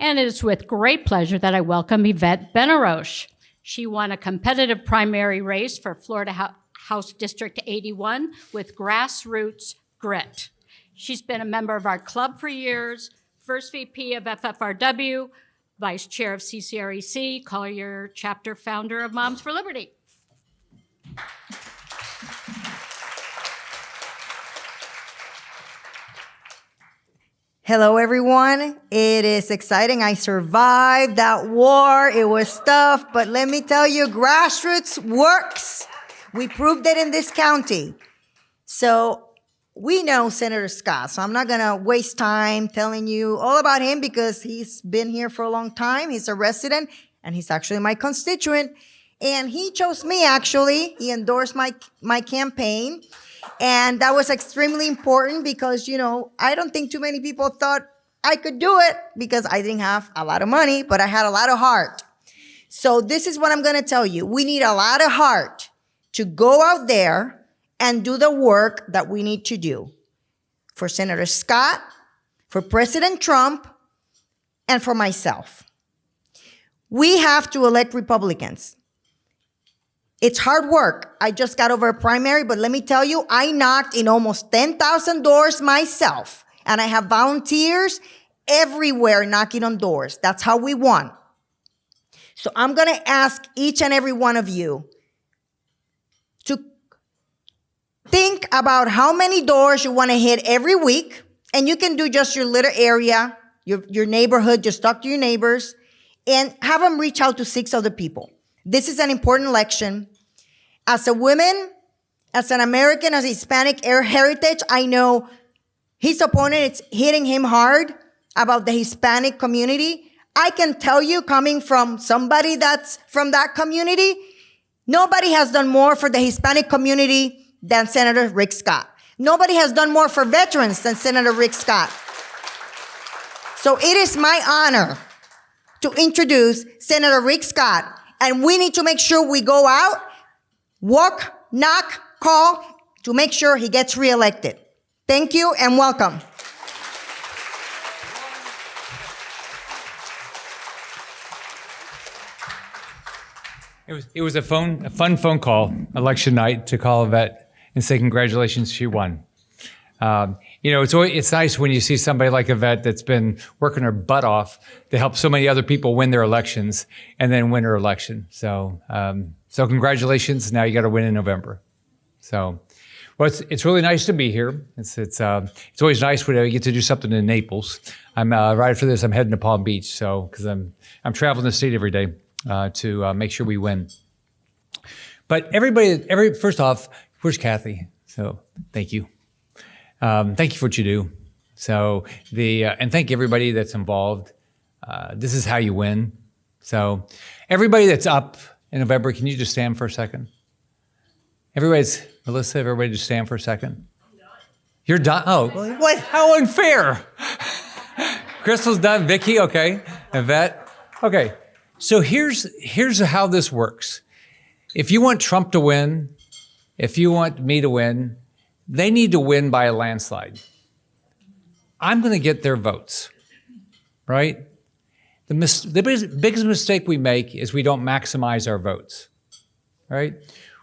And it is with great pleasure that I welcome Yvette Benarroch. She won a competitive primary race for Florida House District 81 with grassroots grit. She's been a member of our club for years, first VP of FFRW, vice chair of CCREC, Collier chapter founder of Moms for Liberty. Hello, everyone. It is exciting. I survived that war. It was tough, but let me tell you, grassroots works. We proved it in this county. So we know Senator Scott, so I'm not going to waste time telling you all about him because he's been here for a long time. He's a resident, and he's actually my constituent. And he chose me, actually. He endorsed my campaign. And that was extremely important because, I don't think too many people thought I could do it because I didn't have a lot of money, but I had a lot of heart. So this is what I'm going to tell you. We need a lot of heart to go out there and do the work that we need to do for Senator Scott, for President Trump, and for myself. We have to elect Republicans. It's hard work. I just got over a primary, but let me tell you, I knocked in almost 10,000 doors myself, and I have volunteers everywhere knocking on doors. That's how we won. So I'm going to ask each and every one of you to think about how many doors you want to hit every week, and you can do just your little area, your neighborhood, just talk to your neighbors, and have them reach out to 6 other people. This is an important election. As a woman, as an American, as a Hispanic heritage, I know his opponent is hitting him hard about the Hispanic community. I can tell you, coming from somebody that's from that community, nobody has done more for the Hispanic community than Senator Rick Scott. Nobody has done more for veterans than Senator Rick Scott. So it is my honor to introduce Senator Rick Scott. And we need to make sure we go out, walk, knock, call to make sure he gets reelected. Thank you and welcome. It was a fun phone call, election night, to call Yvette and say congratulations, she won. It's nice when you see somebody like Yvette that's been working her butt off to help so many other people win their elections and then win her election. So congratulations. Now you got to win in November. So, well, it's really nice to be here. It's always nice when I get to do something in Naples. I'm right after this, I'm heading to Palm Beach. So, because I'm traveling the state every day to make sure we win. But first off, where's Kathy? So thank you. Thank you for what you do. So and thank everybody that's involved. This is how you win. So everybody that's up in November, can you just stand for a second? Melissa, everybody just stand for a second. I'm done. You're done? Oh, what? How unfair. Crystal's done. Vicky, okay. Yvette, okay. So here's how this works. If you want Trump to win, if you want me to win, they need to win by a landslide. I'm going to get their votes, right? The biggest mistake we make is we don't maximize our votes, right?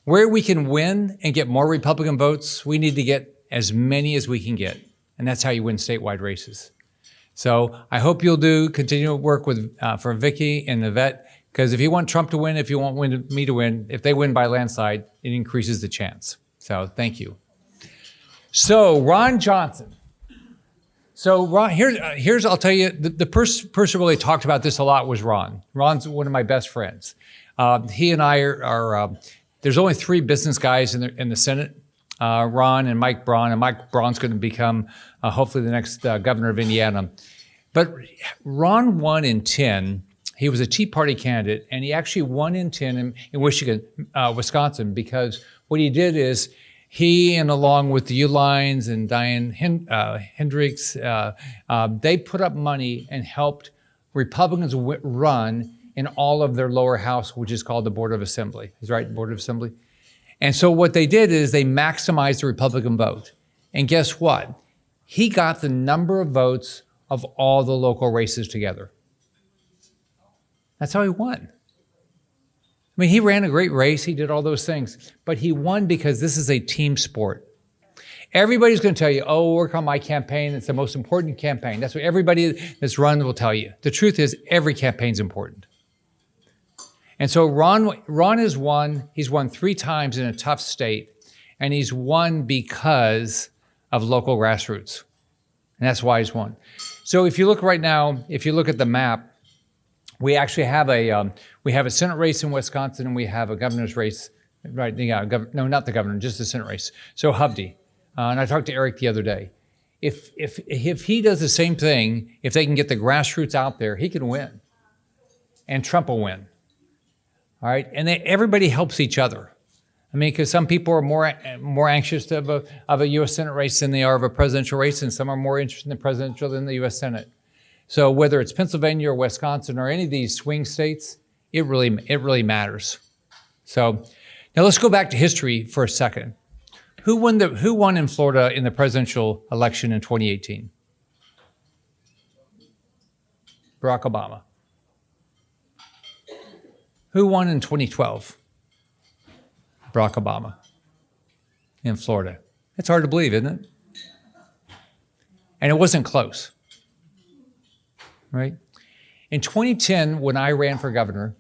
Where we can win and get more Republican votes, we need to get as many as we can get. And that's how you win statewide races. So I hope you'll continue to work for Vicky and Yvette, because if you want Trump to win, if you want me to win, if they win by landslide, it increases the chance. So thank you. So Ron Johnson. So Ron, here's I'll tell you, the person who really talked about this a lot was Ron. Ron's one of my best friends. He and I are there's only 3 business guys in the Senate, Ron and Mike Braun, and Mike Braun's going to become hopefully the next governor of Indiana. But Ron won in 10. He was a Tea Party candidate, and he actually won in 10 in Wisconsin, because what he did is he, and along with the Uihleins and Diane Hendricks, they put up money and helped Republicans run in all of their lower house, which is called the Board of Assembly. Is right, Board of Assembly? And so what they did is they maximized the Republican vote. And guess what? He got the number of votes of all the local races together. That's how he won. I mean, he ran a great race. He did all those things. But he won because this is a team sport. Everybody's going to tell you, oh, work on my campaign. It's the most important campaign. That's what everybody that's run will tell you. The truth is, every campaign's important. And so Ron has won. He's won 3 times in a tough state. And he's won because of local grassroots. And that's why he's won. So if you look right now, if you look at the map, we actually have a Senate race in Wisconsin, and we have a governor's race, right? Yeah, no, not the governor, just the Senate race. So Hovde, and I talked to Eric the other day. If he does the same thing, if they can get the grassroots out there, he can win, and Trump will win. All right, and everybody helps each other. I mean, because some people are more anxious of a U.S. Senate race than they are of a presidential race, and some are more interested in the presidential than the U.S. Senate. So whether it's Pennsylvania or Wisconsin or any of these swing states, it really matters. So now let's go back to history for a second. Who won in Florida in the presidential election in 2018? Barack Obama. Who won in 2012? Barack Obama in Florida. It's hard to believe, isn't it? And it wasn't close. Right? In 2010, when I ran for governor,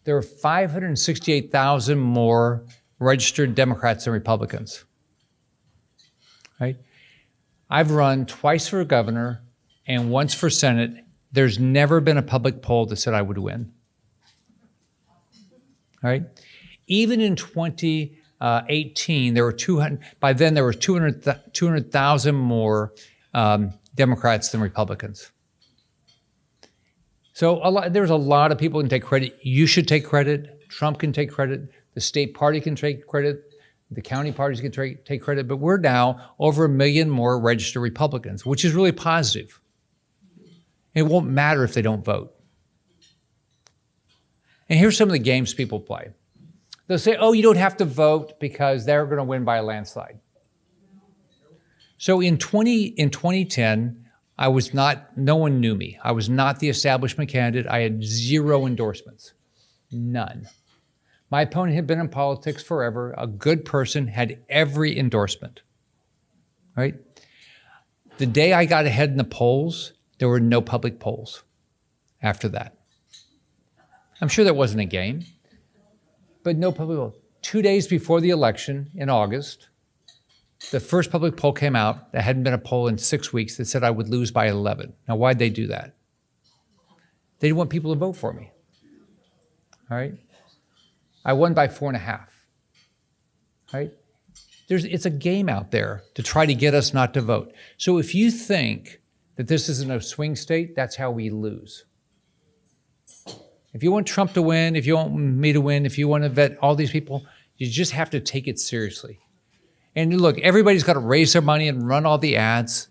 there were 568,000 more registered Democrats than Republicans. Right? I've run twice for governor and once for Senate. There's never been a public poll that said I would win. All right? Even in 2018, there were 200. By then, there were 200,000 more Democrats than Republicans. So there's a lot of people who can take credit. You should take credit. Trump can take credit. The state party can take credit. The county parties can take credit. But we're now over 1 million more registered Republicans, which is really positive. It won't matter if they don't vote. And here's some of the games people play. They'll say, oh, you don't have to vote because they're going to win by a landslide. So in 2010, no one knew me. I was not the establishment candidate. I had 0 endorsements, none. My opponent had been in politics forever, a good person, had every endorsement, right? The day I got ahead in the polls, there were no public polls after that. I'm sure that wasn't a game, but no public poll. 2 days before the election in August, the first public poll came out. There hadn't been a poll in 6 weeks that said I would lose by 11. Now, why'd they do that? They didn't want people to vote for me. All right? I won by 4.5. Right? It's a game out there to try to get us not to vote. So if you think that this isn't a swing state, that's how we lose. If you want Trump to win, if you want me to win, if you want to vet all these people, you just have to take it seriously. And look, everybody's got to raise their money and run all the ads,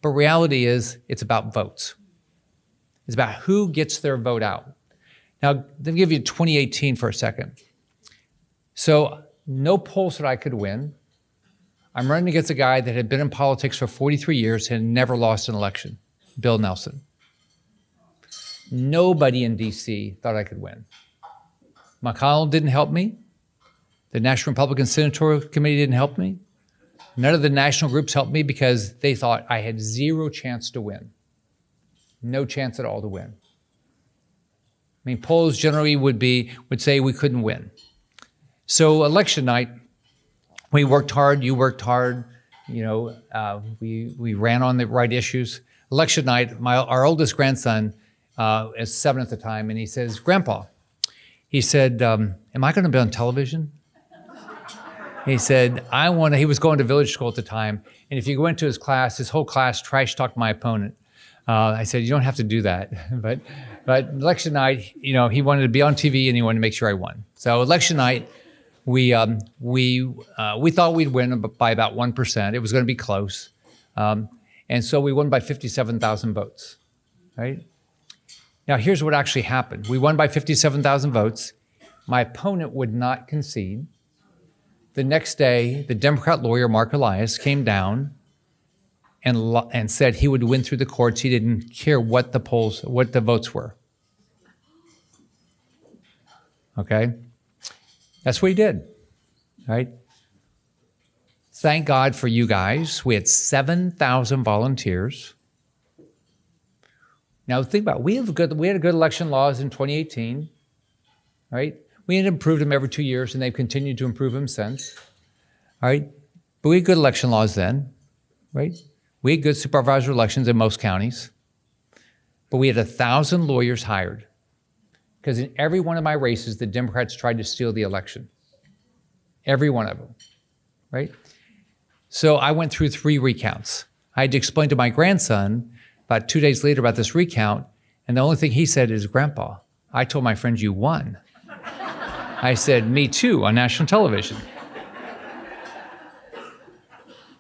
but reality is it's about votes. It's about who gets their vote out. Now, let me give you 2018 for a second. So no polls that I could win. I'm running against a guy that had been in politics for 43 years and never lost an election, Bill Nelson. Nobody in D.C. thought I could win. McConnell didn't help me. The National Republican Senatorial Committee didn't help me. None of the national groups helped me because they thought I had 0 chance to win. No chance at all to win. I mean, polls generally would say we couldn't win. So election night, we worked hard, you worked hard, we ran on the right issues. Election night, our oldest grandson is 7 at the time, and he says, Grandpa, he said, am I going to be on television? He said, he was going to village school at the time, and if you go into his whole class trash talked my opponent. I said, you don't have to do that. But election night, he wanted to be on TV and he wanted to make sure I won. So election night, we thought we'd win by about 1%. It was going to be close. And so we won by 57,000 votes, right? Now, here's what actually happened. We won by 57,000 votes. My opponent would not concede. The next day, the Democrat lawyer, Mark Elias, came down and said he would win through the courts. He didn't care what the votes were. okay? That's what he did, right? Thank God for you guys. We had 7,000 volunteers. Now think about it. We had good election laws in 2018, right? We had improved them every 2 years, and they've continued to improve them since, all right? But we had good election laws then, right? We had good supervisor elections in most counties, but we had 1,000 lawyers hired because in every one of my races, the Democrats tried to steal the election. Every one of them, right? So I went through 3 recounts. I had to explain to my grandson about 2 days later about this recount, and the only thing he said is, Grandpa, I told my friends you won. I said, me too, on national television.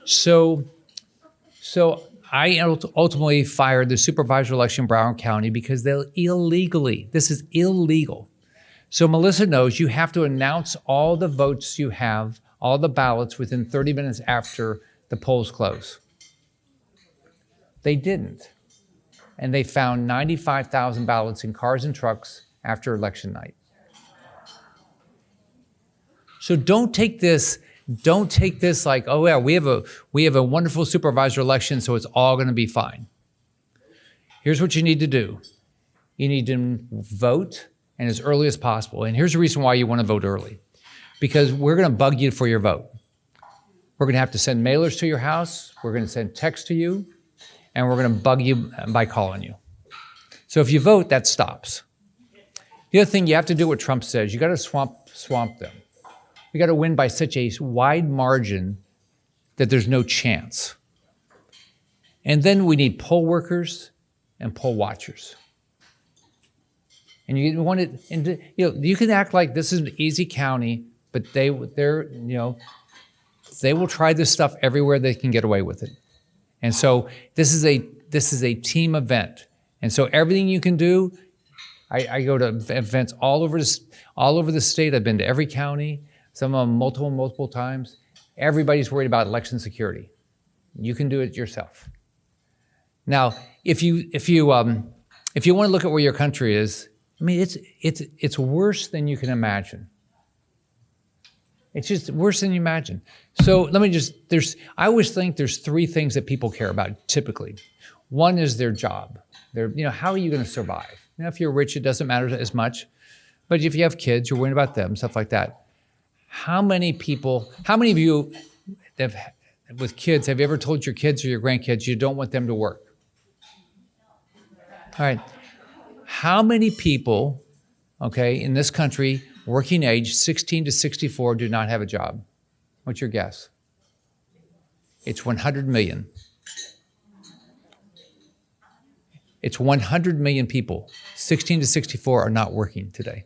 So I ultimately fired the supervisor election in Broward County because they're illegally, this is illegal. So Melissa knows you have to announce all the votes you have, all the ballots within 30 minutes after the polls close. They didn't. And they found 95,000 ballots in cars and trucks after election night. So don't take this like, oh yeah, we have a wonderful supervisor election, so it's all going to be fine. Here's what you need to do. You need to vote, and as early as possible. And here's the reason why you want to vote early. Because we're going to bug you for your vote. We're going to have to send mailers to your house. We're going to send texts to you. And we're going to bug you by calling you. So if you vote, that stops. The other thing, you have to do what Trump says. You got to swamp them. We got to win by such a wide margin that there's no chance. And then we need poll workers and poll watchers. And you want it, and you can act like this is an easy county, but they will try this stuff everywhere they can get away with it. And so this is a team event. And so everything you can do, I go to events all over the state. I've been to every county. Some of them multiple times. Everybody's worried about election security. You can do it yourself. Now, if you want to look at where your country is, I mean, it's worse than you can imagine. It's just worse than you imagine. So I always think there's 3 things that people care about typically. One is their job. How are you going to survive? If you're rich, it doesn't matter as much. But if you have kids, you're worried about them, stuff like that. How many of you with kids, have you ever told your kids or your grandkids you don't want them to work? All right. How many people, in this country, working age 16 to 64, do not have a job? What's your guess? It's 100 million. It's 100 million people, 16 to 64, are not working today.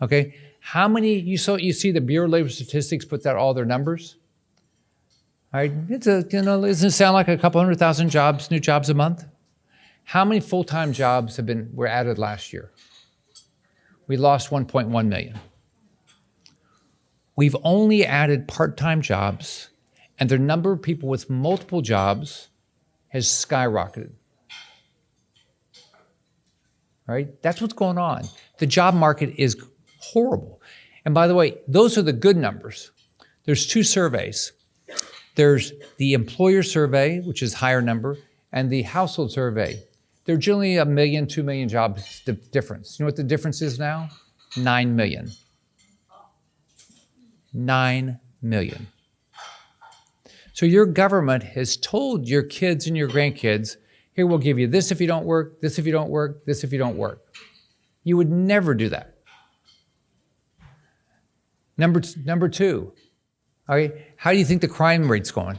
Okay? How many, you see the Bureau of Labor Statistics puts out all their numbers? All right, doesn't it sound like a couple 100,000 jobs, new jobs a month? How many full-time jobs were added last year? We lost 1.1 million. We've only added part-time jobs, and the number of people with multiple jobs has skyrocketed. All right, that's what's going on. The job market is horrible. And by the way, those are the good numbers. There's 2 surveys. There's the employer survey, which is higher number, and the household survey. They're generally 1 million, 2 million jobs difference. You know what the difference is now? 9 million. 9 million. So your government has told your kids and your grandkids, here, we'll give you this if you don't work, this if you don't work, this if you don't work. You would never do that. Number 2, okay, how do you think the crime rate's going?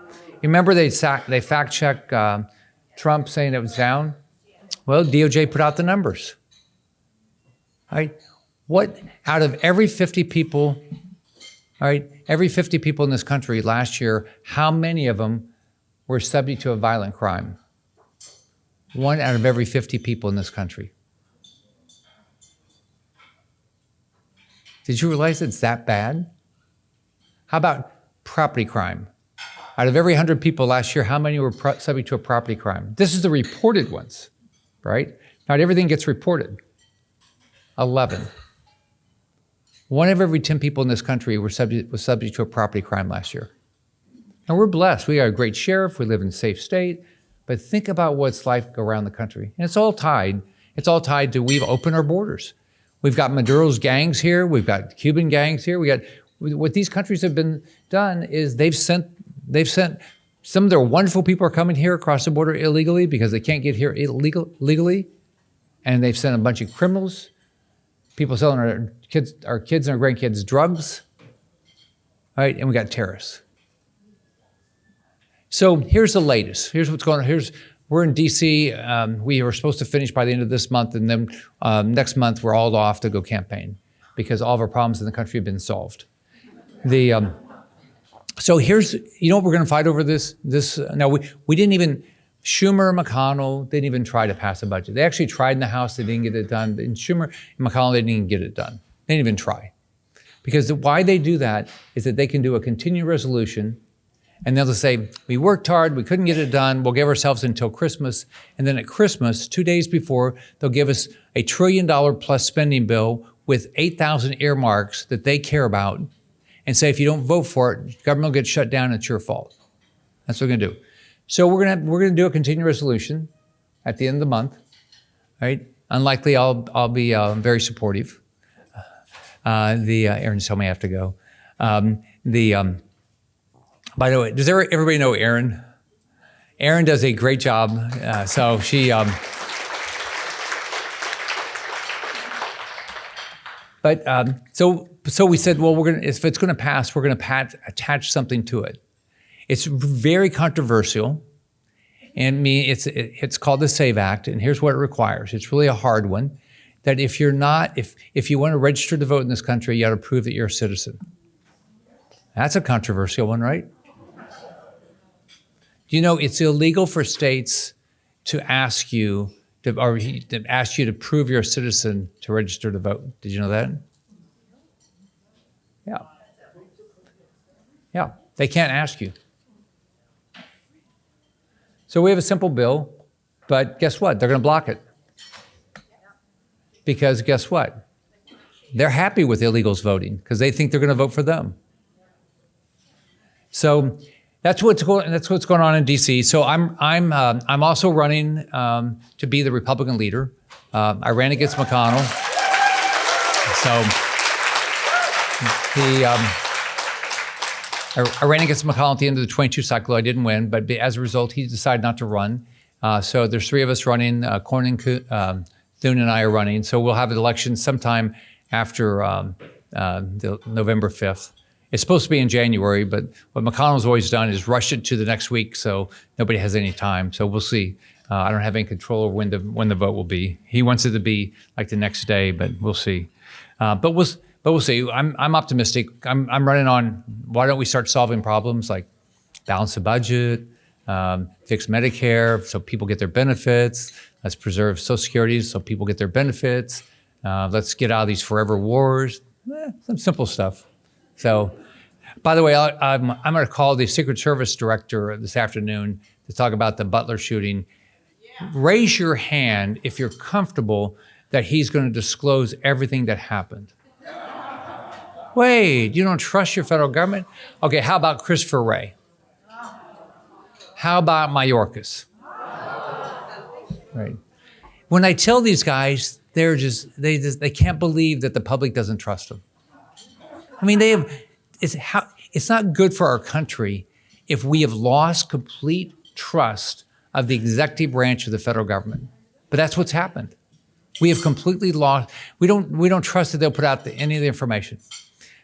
You remember they fact-checked Trump saying it was down? Well, DOJ put out the numbers. All right, what out of every 50 people, all right, every 50 people in this country last year, how many of them were subject to a violent crime? 1 out of every 50 people in this country. Did you realize it's that bad? How about property crime? Out of every 100 people last year, how many were subject to a property crime? This is the reported ones, right? Not everything gets reported. 11. 1 of every 10 people in this country was subject to a property crime last year. And we're blessed. We got a great sheriff. We live in a safe state. But think about what it's like around the country. And it's all tied. It's all tied to we've opened our borders. We've got Maduro's gangs here. We've got Cuban gangs here. What these countries have been done is they've sent some of their wonderful people are coming here across the border illegally because they can't get here legally. And they've sent a bunch of criminals, people selling our kids and our grandkids drugs, right? And we got terrorists. So here's the latest. Here's what's going on. We're in DC. We were supposed to finish by the end of this month, and then next month we're all off to go campaign because all of our problems in the country have been solved. So here's, what we're going to fight over this. No, we didn't even, Schumer and McConnell didn't even try to pass a budget. They actually tried in the House, they didn't get it done. But in Schumer and McConnell, they didn't even get it done. They didn't even try. Because why they do that is that they can do a continuing resolution, and they'll just say, we worked hard, we couldn't get it done, we'll give ourselves until Christmas, and then at Christmas, 2 days before, they'll give us a $1 trillion plus spending bill with 8,000 earmarks that they care about, and say, if you don't vote for it, government will get shut down, it's your fault. That's what we're gonna do. So we're gonna do a continuing resolution at the end of the month, right? Unlikely I'll be very supportive. Aaron just told me I have to go. By the way, does everybody know Erin? Erin does a great job. So she, so we said, well, if it's going to pass, we're going to attach something to it. It's very controversial, and it's called the SAVE Act, and here's what it requires. It's really a hard one. That if you want to register to vote in this country, you got to prove that you're a citizen. That's a controversial one, right? Do you know it's illegal for states to ask you to prove you're a citizen to register to vote? Did you know that? Yeah. Yeah, they can't ask you. So we have a simple bill, but guess what? They're going to block it. Because guess what? They're happy with illegals voting because they think they're going to vote for them. So that's what's going on in DC. So I'm also running to be the Republican leader. I ran against McConnell. So I ran against McConnell at the end of the 22 cycle. I didn't win, but as a result, he decided not to run. So there's 3 of us running. Cornyn, Thune and I are running. So we'll have an election sometime after the November 5th. It's supposed to be in January, but what McConnell's always done is rush it to the next week so nobody has any time. So we'll see. I don't have any control over when the vote will be. He wants it to be like the next day, but we'll see. But we'll see. I'm optimistic. I'm running on, why don't we start solving problems like balance the budget, fix Medicare so people get their benefits. Let's preserve Social Security so people get their benefits. Let's get out of these forever wars. Some simple stuff. So, by the way, I'm going to call the Secret Service director this afternoon to talk about the Butler shooting. Yeah. Raise your hand if you're comfortable that he's going to disclose everything that happened. Wait, you don't trust your federal government? Okay, how about Christopher Wray? How about Mayorkas? Right. When I tell these guys, they can't believe that the public doesn't trust them. I mean, it's not good for our country if we have lost complete trust of the executive branch of the federal government. But that's what's happened. We have completely lost. We don't trust that they'll put out any of the information.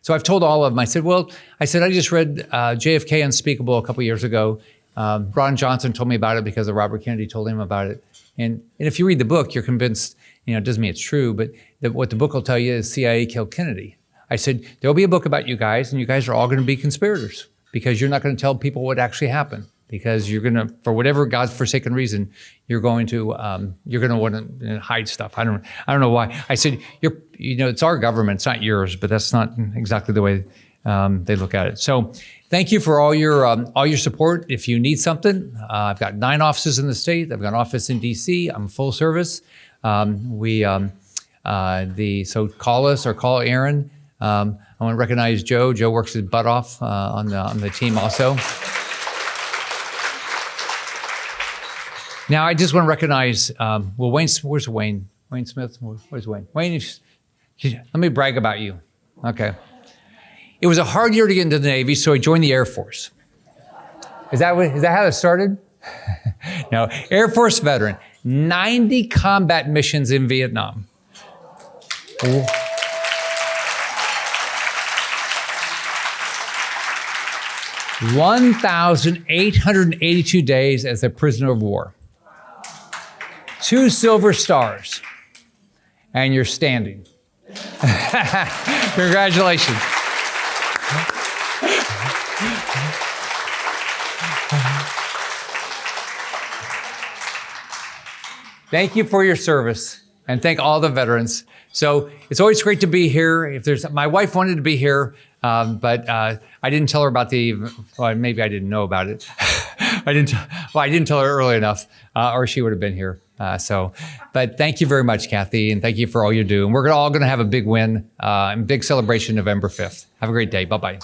So I've told all of them. I said, I just read JFK Unspeakable a couple years ago. Ron Johnson told me about it because of Robert Kennedy told him about it. And if you read the book, you're convinced. It doesn't mean it's true, but what the book will tell you is CIA killed Kennedy. I said, there'll be a book about you guys, and you guys are all going to be conspirators because you're not going to tell people what actually happened because you're going to, for whatever godforsaken reason, you're going to want to hide stuff. I don't know why. I said, it's our government, it's not yours, but that's not exactly the way they look at it. So thank you for all your support. If you need something, I've got 9 offices in the state. I've got an office in DC. I'm full service. So call us or call Aaron. I want to recognize Joe. Joe works his butt off on the team also. Now I just want to recognize. Wayne. Where's Wayne? Wayne Smith. Where's Wayne? Wayne, let me brag about you. Okay. It was a hard year to get into the Navy, so I joined the Air Force. Is that how it started? No, Air Force veteran, 90 combat missions in Vietnam. 1,882 days as a prisoner of war. 2 silver stars. And you're standing. Congratulations. Thank you for your service, and thank all the veterans. So it's always great to be here. My wife wanted to be here, but I didn't tell her about maybe I didn't know about it. I didn't tell her early enough, or she would have been here. But thank you very much, Kathy, and thank you for all you do. And we're all going to have a big win and big celebration November 5th. Have a great day. Bye-bye.